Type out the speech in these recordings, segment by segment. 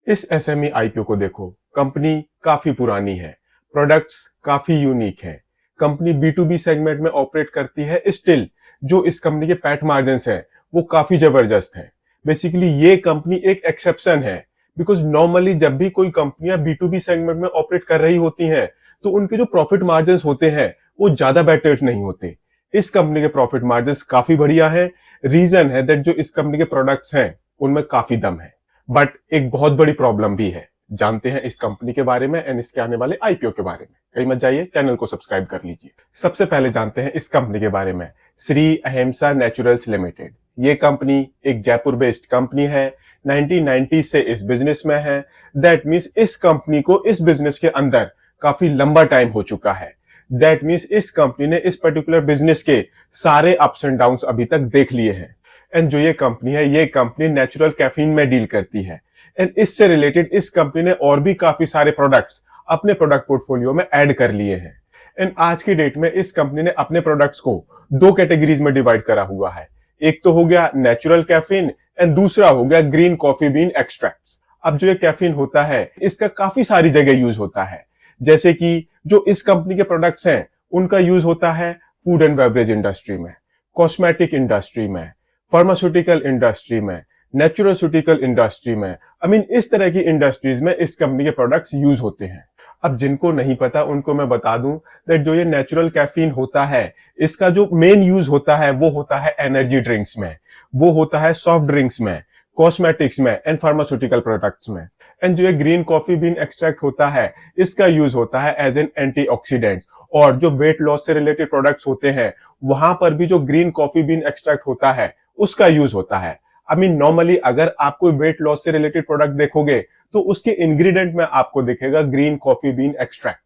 इस SME IPO को देखो, कंपनी काफी पुरानी है, प्रोडक्ट्स काफी यूनिक हैं, कंपनी बी2बी सेगमेंट में ऑपरेट करती है। स्टिल जो इस कंपनी के पैट मार्जिन्स हैं वो काफी जबरदस्त हैं। बेसिकली ये कंपनी एक एक्सेप्शन है, बिकॉज नॉर्मली जब भी कोई कंपनियां बी2बी सेगमेंट में ऑपरेट कर रही होती हैं तो उनके जो प्रॉफिट मार्जिन्स होते हैं वो ज्यादा बेटर नहीं होते। इस कंपनी के प्रॉफिट मार्जिन्स काफी बढ़िया है। रीजन है दैट जो इस कंपनी के प्रोडक्ट्स हैं उनमें काफी दम है, बट एक बहुत बड़ी प्रॉब्लम भी है। जानते हैं इस कंपनी के बारे में एंड इसके आने वाले आईपीओ के बारे में। कहीं मत जाइए, चैनल को सब्सक्राइब कर लीजिए। सबसे पहले जानते हैं इस कंपनी के बारे में। श्री अहिंसा नेचुरल्स लिमिटेड, ये कंपनी एक जयपुर बेस्ड कंपनी है। 1990 से इस बिजनेस में है। दैट मीन्स इस कंपनी को इस बिजनेस के अंदर काफी लंबा टाइम हो चुका है। दैट मीन्स इस कंपनी ने इस पर्टिकुलर बिजनेस के सारे अप्स एंड डाउन्स अभी तक देख लिए हैं। एंड जो ये कंपनी है, ये कंपनी नेचुरल कैफीन में डील करती है। एंड इससे रिलेटेड इस कंपनी ने और भी काफी सारे प्रोडक्ट्स अपने प्रोडक्ट पोर्टफोलियो में ऐड कर लिए हैं। एंड आज की डेट में इस कंपनी ने अपने प्रोडक्ट्स को दो कैटेगरीज में डिवाइड करा हुआ है। एक तो हो गया नेचुरल कैफीन एंड दूसरा हो गया ग्रीन कॉफी बीन एक्सट्रैक्ट्स। अब जो ये कैफीन होता है इसका काफी सारी जगह यूज होता है, जैसे कि जो इस कंपनी के प्रोडक्ट्स हैं उनका यूज होता है फूड एंड बेवरेज इंडस्ट्री में, कॉस्मेटिक इंडस्ट्री में, फार्मास्यूटिकल इंडस्ट्री में, नेचुरल्यूटिकल इंडस्ट्री में। आई मीन इस तरह की इंडस्ट्रीज में इस कंपनी के प्रोडक्ट्स यूज होते हैं। अब जिनको नहीं पता उनको मैं बता दूं दैट जो ये नेचुरल कैफीन होता है इसका जो मेन यूज होता है वो होता है एनर्जी ड्रिंक्स में, वो होता है सॉफ्ट ड्रिंक्स में, कॉस्मेटिक्स में एंड फार्मास्यूटिकल प्रोडक्ट्स में। एंड जो ये ग्रीन कॉफी बीन एक्सट्रैक्ट होता है इसका यूज होता है एज एन एंटीऑक्सीडेंट्स। और जो वेट लॉस से रिलेटेड प्रोडक्ट्स होते हैं वहां पर भी जो ग्रीन कॉफी बीन एक्सट्रैक्ट होता है उसका यूज होता है। आई मीन नॉर्मली अगर आप कोई वेट लॉस से रिलेटेड प्रोडक्ट देखोगे तो उसके इंग्रेडिएंट में आपको दिखेगा ग्रीन कॉफी बीन एक्सट्रैक्ट।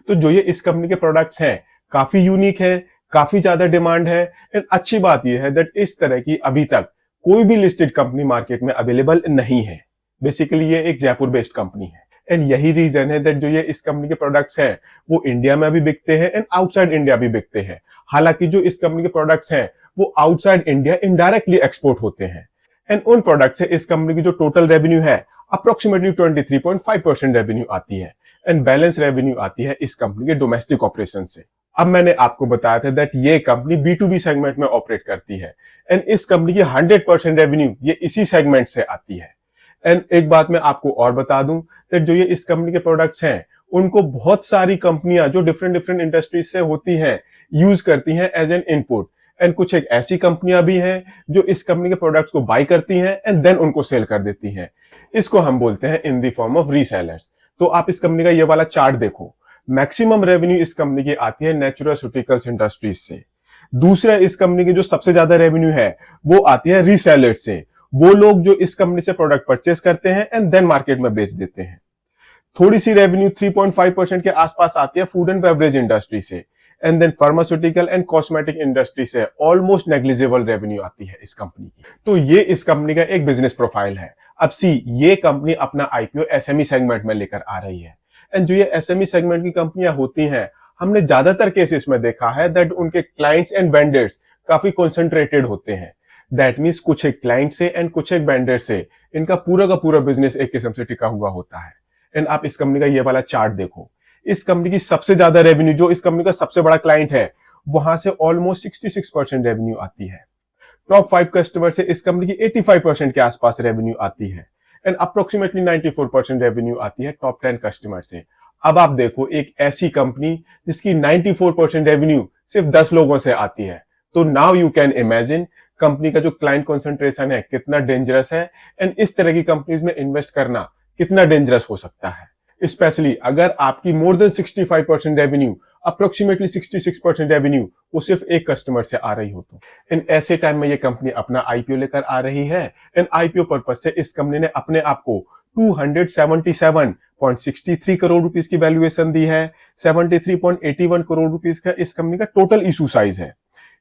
तो जो ये इस कंपनी के प्रोडक्ट्स हैं काफी यूनिक है, काफी ज्यादा डिमांड है। एंड अच्छी बात यह है दैट इस तरह की अभी तक कोई भी लिस्टेड कंपनी मार्केट में अवेलेबल नहीं है। बेसिकली ये एक जयपुर बेस्ड कंपनी है। एंड यही रीजन है दैट जो ये इस कंपनी के प्रोडक्ट्स हैं वो इंडिया में भी बिकते हैं एंड आउटसाइड इंडिया भी बिकते हैं। हालांकि जो इस कंपनी के प्रोडक्ट्स हैं वो आउटसाइड इंडिया इनडायरेक्टली एक्सपोर्ट होते हैं। एंड उन प्रोडक्ट से इस कंपनी की जो टोटल रेवेन्यू है अप्रोक्सीमेटली 23.5% रेवेन्यू आती है। एंड बैलेंस रेवेन्यू आती है इस कंपनी के डोमेस्टिक ऑपरेशन से। अब मैंने आपको बताया था दैट ये कंपनी बी2बी सेगमेंट में ऑपरेट करती है एंड इस कंपनी की 100% रेवेन्यू ये इसी सेगमेंट से आती है। एंड एक बात मैं आपको और बता दूं दैट जो ये इस कंपनी के प्रोडक्ट्स हैं उनको बहुत सारी कंपनियां जो डिफरेंट इंडस्ट्रीज से होती हैं यूज करती हैं एज एन इनपुट। एंड कुछ एक ऐसी कंपनियां भी हैं जो इस कंपनी के प्रोडक्ट्स को बाय करती हैं एंड देन उनको सेल कर देती हैं। इसको हम बोलते हैं in the form of resellers. तो आप इस कंपनी का ये वाला चार्ट देखो, मैक्सिमम रेवेन्यू इस कंपनी की आती है नेचुरल्यूटिकल्स इंडस्ट्रीज से। दूसरा इस कंपनी की जो सबसे ज्यादा रेवेन्यू है वो आती है रीसेलर्स से, वो लोग जो इस कंपनी से प्रोडक्ट परचेस करते हैं एंड देन मार्केट में बेच देते हैं। थोड़ी सी रेवेन्यू 3.5% के आसपास आती है फूड एंड बेवरेज इंडस्ट्री से and then pharmaceutical and cosmetic industry से ऑलमोस्ट नेग्लिजिबल रेवेन्यू आती है इस कंपनी की। तो ये इस कंपनी का एक बिजनेस प्रोफाइल है। अब ये कंपनी अपना आईपीओ एसएमई सेगमेंट में लेकर आ रही है। एंड जो ये एसएमई सेगमेंट की कंपनियां होती हैं हमने ज्यादातर केसेस में देखा है दैट उनके क्लाइंट्स एंड वेंडर्स काफी कॉन्सेंट्रेटेड होते हैं। दैट मीन्स कुछ एक क्लाइंट से एंड कुछ एक वेंडर से इनका पूरा का पूरा बिजनेस एक किस्म से टिका हुआ होता है। एंड आप इस कंपनी का ये वाला चार्ट देखो, इस कंपनी की सबसे ज्यादा रेवेन्यू जो इस कंपनी का सबसे बड़ा क्लाइंट है वहां से ऑलमोस्ट 66% रेवेन्यू आती है। टॉप 5 कस्टमर से इस कंपनी की 85% के आसपास रेवेन्यू आती है एंड अप्रोक्सीमेटली 94% रेवेन्यू आती है टॉप 10 कस्टमर से। अब आप देखो एक ऐसी कंपनी जिसकी 94% रेवेन्यू सिर्फ 10 लोगों से आती है, तो now you can imagine company का जो क्लाइंट कंसंट्रेशन है कितना डेंजरस है एंड इस तरह की कंपनीज में इन्वेस्ट करना कितना डेंजरस हो सकता है। स्पेशली अगर आपकी more than 65% revenue, approximately 66% revenue वो सिर्फ एक कस्टमर से आ रही हो तो इन ऐसे टाइम में ये कंपनी अपना आईपीओ लेकर आ रही है। एंड आईपीओ पर्पस से इस कंपनी ने अपने आप को 277.63 करोड़ रुपीस की वैल्यूएशन दी है। 73.81 करोड़ रुपीस का इस कंपनी का टोटल इशू साइज है।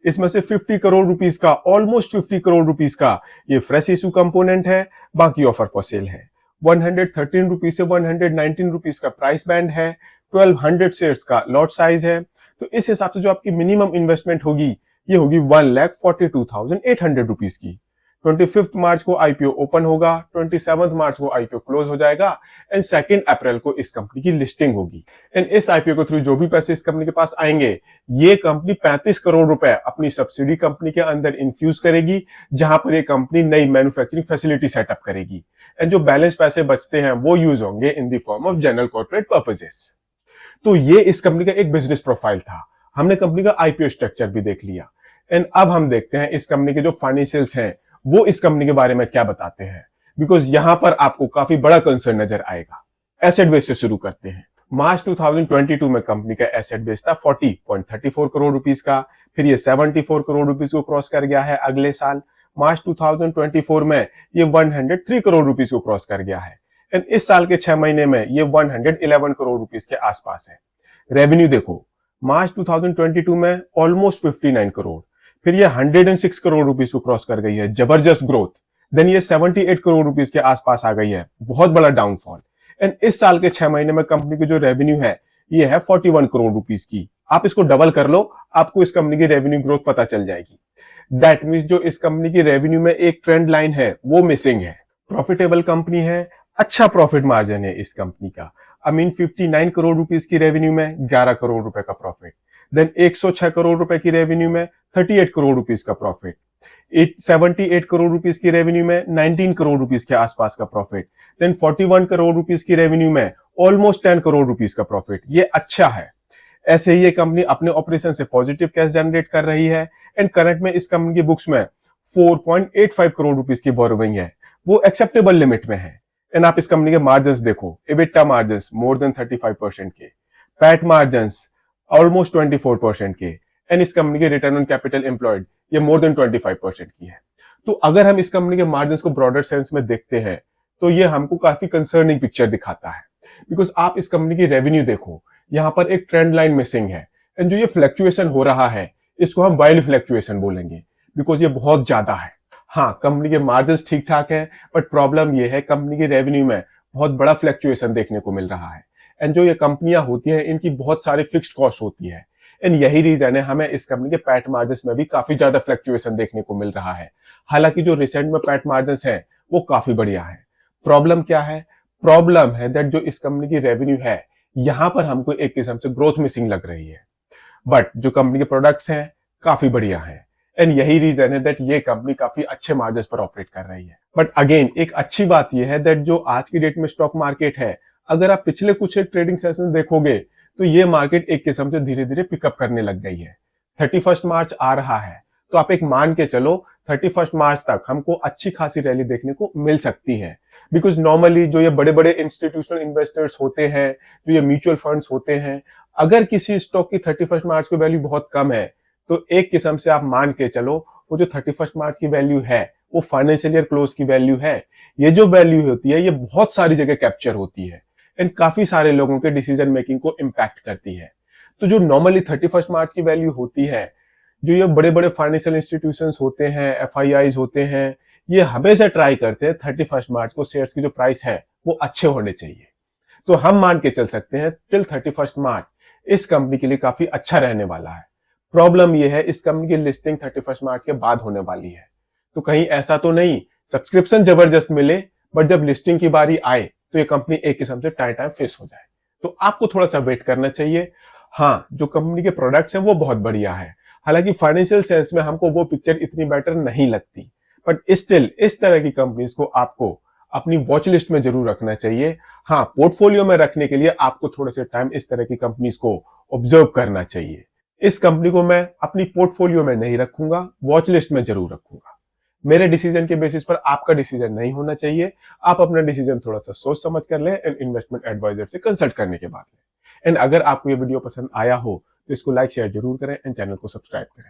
इसमें से 50 करोड़ रुपीस का, ऑलमोस्ट 50 करोड़ रुपीस का ये फ्रेश इशू कंपोनेंट है, बाकी ऑफर फॉर सेल है। 113 रुपीज से 119 रुपीज का प्राइस बैंड है। 1200 शेयर्स का लॉट साइज है। तो इस हिसाब से जो आपकी मिनिमम इन्वेस्टमेंट होगी ये होगी 1,42,800 रुपीज की। 25 मार्च को आईपीओ ओपन होगा, 27 मार्च को आईपीओ क्लोज हो जाएगा एंड 2 अप्रैल को इस कंपनी की लिस्टिंग होगी। एंड इस आईपीओ के थ्रू जो भी पैसे इस कंपनी के पास आएंगे, ये कंपनी 35 करोड़ रुपए अपनी सब्सिडी कंपनी के अंदर इन्फ्यूज करेगी, जहां पर ये कंपनी नई मैन्युफैक्चरिंग फैसिलिटी सेटअप करेगी एंड जो बैलेंस पैसे बचते हैं वो यूज होंगे in the form of general corporate purposes. तो ये इस कंपनी का एक बिजनेस प्रोफाइल था। हमने कंपनी का आईपीओ स्ट्रक्चर भी देख लिया एंड अब हम देखते हैं इस कंपनी के जो फाइनेंशियल्स हैं वो इस कंपनी के बारे में क्या बताते हैं, बिकॉज यहां पर आपको काफी बड़ा कंसर्न नजर आएगा। एसेट बेस से शुरू करते हैं। मार्च 2022 में कंपनी का एसेट बेस था 40.34 करोड़ रुपीस का, फिर ये 74 करोड़ रुपीस को क्रॉस कर गया है अगले साल। मार्च 2024 में ये 103 करोड़ रुपीस को क्रॉस कर गया है एंड इस साल के 6 महीने में ये 111 करोड़ रुपीस के आसपास है। रेवेन्यू देखो, मार्च 2022 में ऑलमोस्ट 59 करोड़, फिर ये 106 करोड़ रुपीस को क्रॉस कर गई है, जबरदस्त ग्रोथ। देन ये 78 करोड़ रुपीस के आसपास आ गई है, बहुत बड़ा डाउनफॉल। एंड इस साल के 6 महीने में कंपनी की जो रेवेन्यू है ये है 41 करोड़ रुपीस की। आप इसको डबल कर लो, आपको इस कंपनी की रेवेन्यू ग्रोथ पता चल जाएगी। दैट मींस जो इस कंपनी की रेवेन्यू में एक ट्रेंड लाइन है वो मिसिंग है। प्रॉफिटेबल कंपनी है, अच्छा प्रॉफिट मार्जिन है इस कंपनी का। 59 करोड़ रुपीस की रेवेन्यू में 11 करोड़ रुपए का प्रॉफिट। देन 106 करोड़ रुपए की रेवेन्यू में 38 करोड़ रुपीस का प्रॉफिट। 78 करोड़ रुपीस की रेवेन्यू में 19 करोड़ रुपीस के आसपास का प्रॉफिट। देन 41 करोड़ रुपीस की रेवेन्यू में ऑलमोस्ट 10 करोड़ रुपीस का प्रॉफिट। ये अच्छा है। ऐसे ही ये कंपनी अपने ऑपरेशन से पॉजिटिव कैश जनरेट कर रही है एंड करंट में इस कंपनी की बुक्स में 4.85 करोड़ रुपीस की बोरोइंग है, वो एक्सेप्टेबल लिमिट में है। एंड आप इस कंपनी के मार्जिन्स देखो, एबिटा मार्जिन्स मोर देन 35% के, पैट मार्जिन्स ऑलमोस्ट 24% के एंड इस कंपनी के रिटर्न ऑन कैपिटल एम्प्लॉयड ये मोर देन 25% की है। तो अगर हम इस कंपनी के मार्जिन्स को ब्रॉडर सेंस में देखते हैं तो ये हमको काफी कंसर्निंग पिक्चर दिखाता है, बिकॉज आप इस कंपनी की रेवेन्यू देखो, यहाँ पर एक ट्रेंड लाइन मिसिंग है एंड जो ये फ्लक्चुएशन हो रहा है इसको हम वाइल्ड फ्लक्चुएशन बोलेंगे, बिकॉज ये बहुत ज्यादा है। हाँ, कंपनी के मार्जिन्स ठीक ठाक है, बट प्रॉब्लम ये है कंपनी की रेवेन्यू में बहुत बड़ा फ्लक्चुएशन देखने को मिल रहा है एंड जो ये कंपनियां होती हैं इनकी बहुत सारी फिक्स्ड कॉस्ट होती है एंड यही रीजन है हमें इस कंपनी के पैट मार्जिन्स में भी काफी ज्यादा फ्लक्चुएशन देखने को मिल रहा है। हालांकि जो रिसेंट में पैट मार्जिन्स हैं वो काफी बढ़िया है। प्रॉब्लम क्या है? प्रॉब्लम है दैट जो इस कंपनी की रेवेन्यू है यहां पर हमको एक किस्म से ग्रोथ मिसिंग लग रही है, बट जो कंपनी के प्रोडक्ट्स हैं काफी बढ़िया है एंड यही रीजन है दैट ये कंपनी काफी अच्छे मार्जिन्स पर ऑपरेट कर रही है। बट अगेन एक अच्छी बात ये है दैट जो आज की डेट में स्टॉक मार्केट है, अगर आप पिछले कुछ एक ट्रेडिंग सेशन देखोगे तो ये मार्केट एक किस्म से धीरे धीरे पिकअप करने लग गई है। 31 मार्च आ रहा है तो आप एक मान के चलो 31 मार्च तक हमको अच्छी खासी रैली देखने को मिल सकती है, बिकॉज नॉर्मली जो ये बड़े बड़े इंस्टीट्यूशनल इन्वेस्टर्स होते हैं, जो ये म्यूचुअल फंड्स होते हैं, अगर किसी स्टॉक की 31 मार्च की वैल्यू बहुत कम है तो एक किस्म से आप मान के चलो वो जो 31 मार्च की वैल्यू है वो फाइनेंशियल ईयर क्लोज की वैल्यू है। ये जो वैल्यू होती है ये बहुत सारी जगह कैप्चर होती है एंड काफी सारे लोगों के डिसीजन मेकिंग को इम्पैक्ट करती है। तो जो नॉर्मली 31 मार्च की वैल्यू होती है, जो ये बड़े बड़े फाइनेंशियल इंस्टीट्यूशंस होते हैं, FIIs होते हैं, ये हमेशा ट्राई करते हैं 31 मार्च को शेयर्स की जो प्राइस है वो अच्छे होने चाहिए। तो हम मान के चल सकते हैं टिल 31 मार्च इस कंपनी के लिए काफी अच्छा रहने वाला है। प्रॉब्लम ये है इस कंपनी की लिस्टिंग 31 मार्च के बाद होने वाली है, तो कहीं ऐसा तो नहीं सब्सक्रिप्शन जबरदस्त मिले बट जब लिस्टिंग की बारी आए तो ये कंपनी एक किस्म से टाइम फेस हो जाए। तो आपको थोड़ा सा वेट करना चाहिए। हाँ, जो कंपनी के प्रोडक्ट्स हैं वो बहुत बढ़िया है, हालांकि फाइनेंशियल सेंस में हमको वो पिक्चर इतनी बेटर नहीं लगती, बट स्टिल इस तरह की कंपनीज को आपको अपनी वॉच लिस्ट में जरूर रखना चाहिए। हाँ, पोर्टफोलियो में रखने के लिए आपको थोड़े से टाइम इस तरह की कंपनीज को ऑब्जर्व करना चाहिए। इस कंपनी को मैं अपनी पोर्टफोलियो में नहीं रखूंगा, वॉच लिस्ट में जरूर रखूंगा। मेरे डिसीजन के बेसिस पर आपका डिसीजन नहीं होना चाहिए। आप अपना डिसीजन थोड़ा सा सोच समझ कर लें एंड इन्वेस्टमेंट एडवाइजर से कंसल्ट करने के बाद लें। एंड अगर आपको ये वीडियो पसंद आया हो तो इसको लाइक शेयर जरूर करें एंड चैनल को सब्सक्राइब करें।